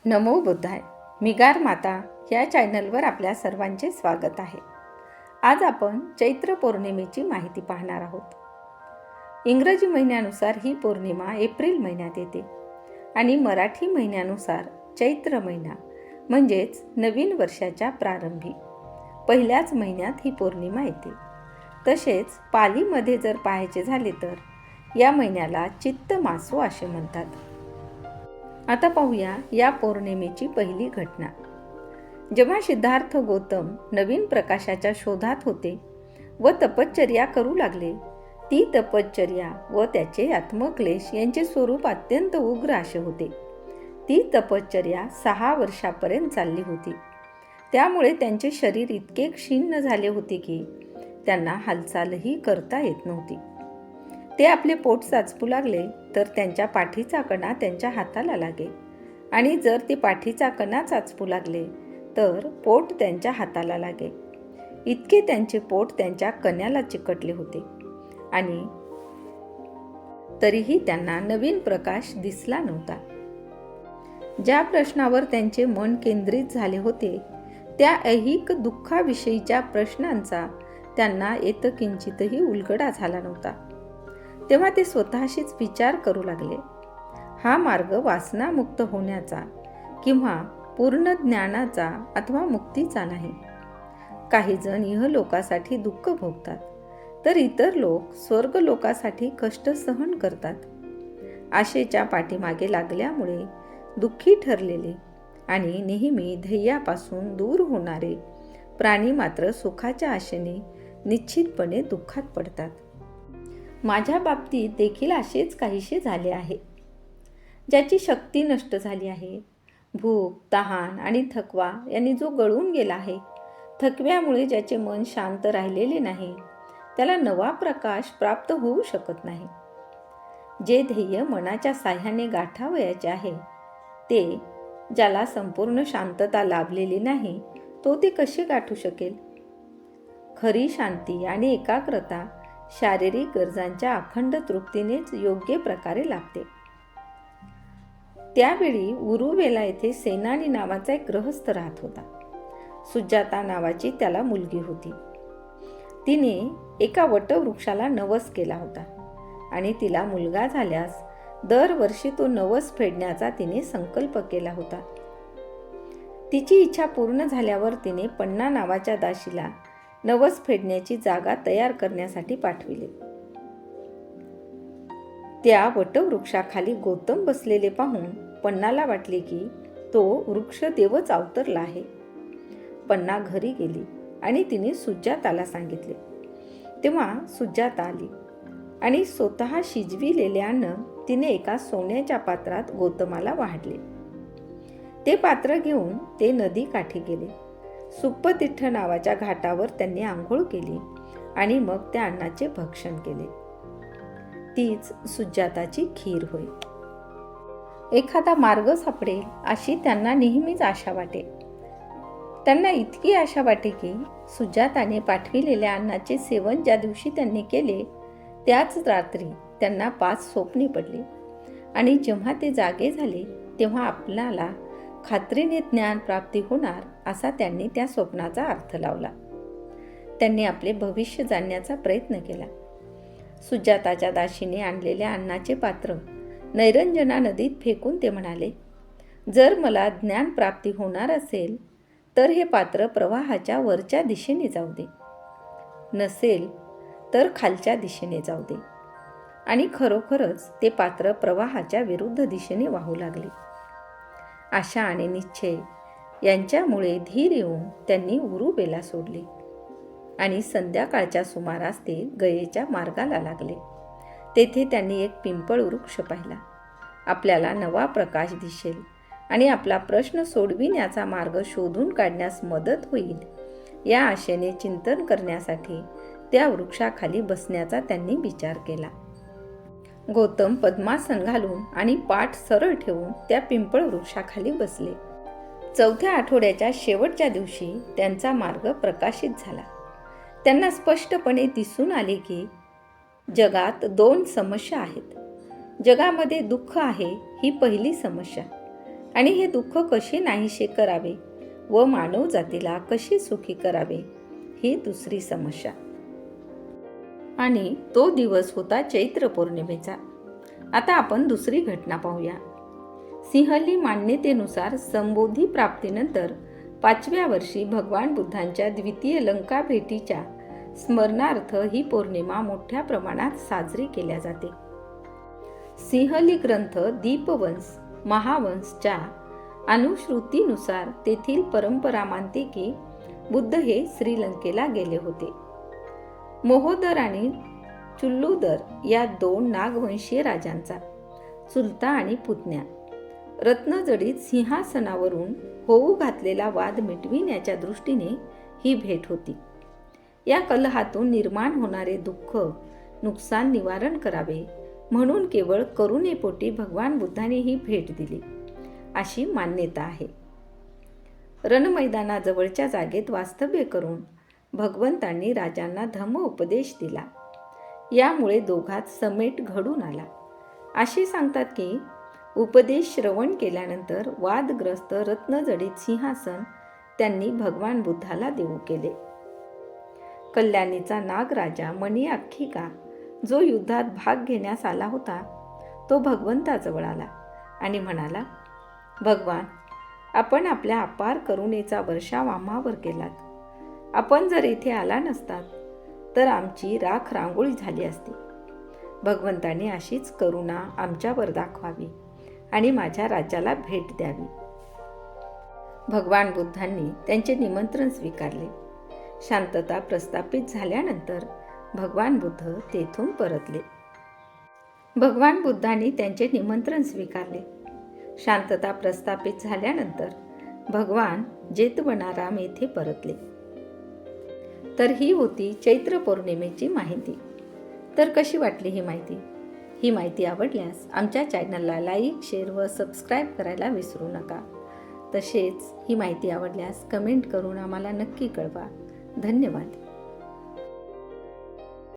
नमो बुद्धाय. मिगार माता या चॅनलवर आपल्या सर्वांचे स्वागत आहे. आज आपण चैत्र पौर्णिमेची माहिती पाहणार आहोत. इंग्रजी महिन्यानुसार ही पौर्णिमा एप्रिल महिन्यात येते आणि मराठी महिन्यानुसार चैत्र महिना म्हणजेच नवीन वर्षाच्या प्रारंभी पहिल्याच महिन्यात ही पौर्णिमा येते. तसेच पालीमध्ये जर पाहायचे झाले तर या महिन्याला चित्त मासो असे म्हणतात. आता पाहूया या पौर्णिमेची पहिली घटना. जेव्हा सिद्धार्थ गौतम नवीन प्रकाशाच्या शोधात होते व तपश्चर्या करू लागले, ती तपश्चर्या व त्याचे आत्मक्लेश यांचे स्वरूप अत्यंत उग्र असे होते. ती तपश्चर्या 6 वर्षापर्यंत चालली होती. त्यामुळे त्यांचे शरीर इतके क्षीण झाले होते की त्यांना हालचालही करता येत नव्हती. ते आपले पोट चाचपू लागले तर त्यांच्या पाठीचा कणा त्यांच्या हाताला लागे आणि जर ते पाठीचा कणा चाचपू लागले तर पोट त्यांच्या हाताला लागे. इतके त्यांचे पोट त्यांच्या कण्याला चिकटले होते आणि तरीही त्यांना नवीन प्रकाश दिसला नव्हता. ज्या प्रश्नावर त्यांचे मन केंद्रित झाले होते त्या ऐहिक दुःखाविषयीच्या प्रश्नांचा त्यांना येतकिंचितही उलगडा झाला नव्हता. तेव्हा ते स्वतःशीच विचार करू लागले, हा मार्ग वासनामुक्त होण्याचा किंवा पूर्ण ज्ञानाचा अथवा मुक्तीचा नाही. काही जण इहलोकासाठी दुःख भोगतात तर इतर लोक स्वर्गलोकासाठी कष्ट सहन करतात. आशेच्या पाठीमागे लागल्यामुळे दुःखी ठरलेले आणि नेहमी ध्येयापासून दूर होणारे प्राणी मात्र सुखाच्या आशेने निश्चितपणे दुःखात पडतात. माझ्या बाबतीत देखील असेच काहीसे झाले आहे. ज्याची शक्ती नष्ट झाली आहे, भूक, तहान आणि थकवा यांनी जो गळून गेला आहे, थकव्यामुळे ज्याचे मन शांत राहिलेले नाही, त्याला नवा प्रकाश प्राप्त होऊ शकत नाही. जे ध्येय मनाच्या साह्याने गाठावयाचे आहे ते ज्याला संपूर्ण शांतता लाभलेली नाही तो ते कसे गाठू शकेल? खरी शांती आणि एकाग्रता शारीरिक गरजांच्या अखंड तृप्तीनेच योग्य प्रकारे लाभते. त्यावेळी उरुवेला येथे सेनानी नावाचा एक गृहस्थ राहत होता. सुजाता नावाची त्याला मुलगी होती. तिने एका वटवृक्षाला नवस केला होता आणि तिला मुलगा झाल्यास दरवर्षी तो नवस फेडण्याचा तिने संकल्प केला होता. तिची इच्छा पूर्ण झाल्यावर तिने पन्ना नावाच्या दासीला नवस फेडण्याची जागा तयार करण्यासाठी पाठविले. त्या वटवृक्षाखाली गौतम बसलेले पाहून पन्नाला वाटले की तो वृक्ष देवच अवतरला आहे. पन्ना घरी गेली आणि तिने सुजाताला सांगितले. तेव्हा सुजाता आली आणि स्वतः शिजविलेले अन्न तिने एका सोन्याच्या पात्रात गौतमाला वाढले. ते पात्र घेऊन ते नदी काठी गेले. सुप्पतिठ्ठ नावाच्या घाटावर त्यांनी आंघोळ केली आणि मग त्या अन्नाचे भक्षण केले. तीच सुजाताची खीर होय. एखादा मार्ग सापडेल अशी त्यांना नेहमीच आशा वाटे. त्यांना इतकी आशा वाटे की सुजाताने पाठविलेल्या अन्नाचे सेवन ज्या दिवशी त्यांनी केले त्याच रात्री त्यांना 5 स्वप्ने पडली आणि जेव्हा ते जागे झाले तेव्हा आपल्याला खात्रीने ज्ञान प्राप्ती होणार असा त्यांनी त्या स्वप्नाचा अर्थ लावला. त्यांनी आपले भविष्य जाणण्याचा प्रयत्न केला. सुजाताच्या दासीने आणलेल्या अन्नाचे पात्र नैरंजना नदीत फेकून ते म्हणाले, जर मला ज्ञान प्राप्ती होणार असेल तर हे पात्र प्रवाहाच्या वरच्या दिशेने जाऊ दे, नसेल तर खालच्या दिशेने जाऊ दे. आणि खरोखरच ते पात्र प्रवाहाच्या विरुद्ध दिशेने वाहू लागले. आशा आणि निश्चय यांच्यामुळे धीर येऊन त्यांनी उरुवेला सोडले आणि संध्याकाळच्या सुमारास ते गयेच्या मार्गाला लागले. तेथे त्यांनी एक पिंपळ वृक्ष पाहिला. आपल्याला नवा प्रकाश दिसेल आणि आपला प्रश्न सोडविण्याचा मार्ग शोधून काढण्यास मदत होईल या आशेने चिंतन करण्यासाठी त्या वृक्षाखाली बसण्याचा त्यांनी विचार केला. गौतम पद्मासन घालून आणि पाठ सरळ ठेवून त्या पिंपळ वृक्षाखाली बसले. 4थ्या आठवड्याच्या शेवटच्या दिवशी त्यांचा मार्ग प्रकाशित झाला. त्यांना स्पष्टपणे दिसून आले की जगात 2 समस्या आहेत. जगामध्ये दुःख आहे ही पहिली समस्या आणि हे दुःख कसे नाहीसे करावे व मानव जातीला कशी सुखी करावे ही दुसरी समस्या. आणि तो दिवस होता चैत्र पौर्णिमेचा. आता आपण दुसरी घटना पाहूया. सिंहली मान्यतेनुसार संबोधी प्राप्तीनंतर 5व्या वर्षी भगवान बुद्धांच्या द्वितीय लंका भेटीच्या स्मरणार्थ ही पौर्णिमा मोठ्या प्रमाणात साजरी केल्या जाते. सिंहली ग्रंथ दीपवंश महावंशच्या अनुश्रुतीनुसार तेथील परंपरा मानते की बुद्ध हे श्रीलंकेला गेले होते. मोहोदर आणि चुल्लुदर या 2 नागवंशीय राजांचा चुलता आणि पुतण्या रत्नजडीत सिंहासनावरून होऊ घातलेला वाद मिटविण्याच्या दृष्टीने ही भेट होती. या कलहातून निर्माण होणारे दुःख नुकसान निवारण करावे म्हणून केवळ करुणेपोटी भगवान बुद्धांनी ही भेट दिली अशी मान्यता आहे. रणमैदानाजवळच्या जागेत वास्तव्य करून भगवंतांनी राजांना धम्म उपदेश दिला. यामुळे दोघात समेट घडून आला. असे सांगतात की उपदेश श्रवण केल्यानंतर वादग्रस्त रत्नजडित सिंहासन त्यांनी भगवान बुद्धाला देऊ केले. कल्याणीचा नागराजा मणिआख्खिका जो युद्धात भाग घेण्यास आला होता तो भगवंताजवळ आला आणि म्हणाला, भगवान, आपण आपल्या अपार करुणेचा वर्षाव आम्हावर केलात. आपण जर इथे आला नसतात तर आमची राख रांगोळी झाली असती. भगवंतांनी अशीच करुणा आमच्यावर दाखवावी आणि माझ्या राज्याला भेट द्यावी. भगवान बुद्धांनी त्यांचे निमंत्रण स्वीकारले. शांतता प्रस्थापित झाल्यानंतर भगवान बुद्ध तेथून परतले. भगवान बुद्धांनी त्यांचे निमंत्रण स्वीकारले. शांतता प्रस्थापित झाल्यानंतर भगवान जेतवनाराम येथे परतले. तर ही होती चैत्र पौर्णिमेची माहिती. तर कशी वाटली ही माहिती? ही माहिती आवडल्यास आमच्या चॅनलला लाईक, शेअर व सबस्क्राईब करायला विसरू नका. तसेच ही माहिती आवडल्यास कमेंट करून आम्हाला नक्की कळवा. धन्यवाद.